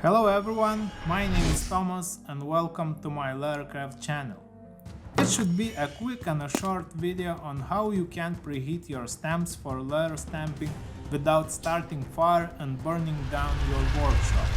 Hello everyone, my name is Thomas and welcome to my lettercraft channel. This should be a quick and a short video on how you can preheat your stamps for letter stamping without starting fire and burning down your workshop,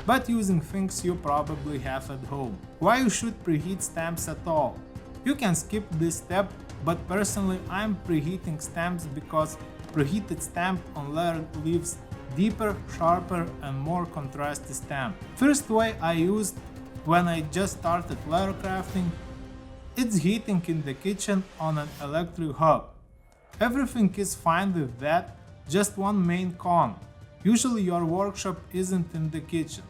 but using things you probably have at home. Why you should preheat stamps at all? You can skip this step, but personally I'm preheating stamps because preheated stamp on letter leaves deeper, sharper and more contrasty stamp. First way I used when I just started letter crafting, it's heating in the kitchen on an electric hob. Everything is fine with that, just one main con. Usually your workshop isn't in the kitchen,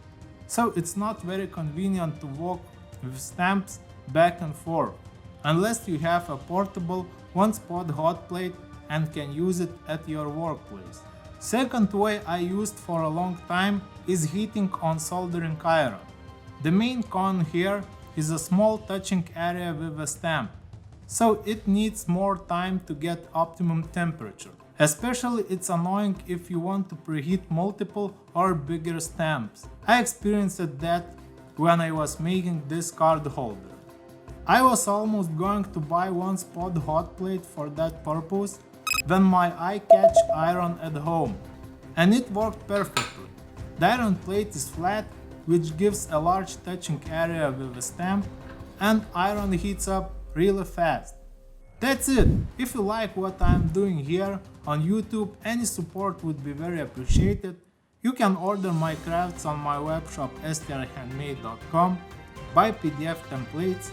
so it's not very convenient to walk with stamps back and forth, unless you have a portable one-spot hot plate and can use it at your workplace. Second way I used for a long time is heating on soldering iron. The main con here is a small touching area with a stamp, so it needs more time to get optimum temperature. Especially it's annoying if you want to preheat multiple or bigger stamps. I experienced that when I was making this card holder. I was almost going to buy one spot hot plate for that purpose when my eye catch iron at home, and it worked perfectly. The iron plate is flat, which gives a large touching area with a stamp, and iron heats up really fast. That's it! If you like what I'm doing here on YouTube, any support would be very appreciated. You can order my crafts on my webshop strhandmade.com, buy PDF templates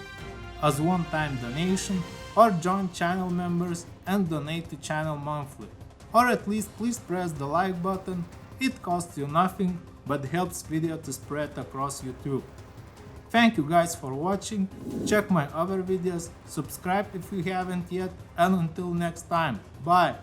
as one-time donation, or join channel members and donate to channel monthly. Or at least please press the like button, it costs you nothing but helps video to spread across YouTube. Thank you guys for watching, check my other videos, subscribe if you haven't yet, and until next time, bye!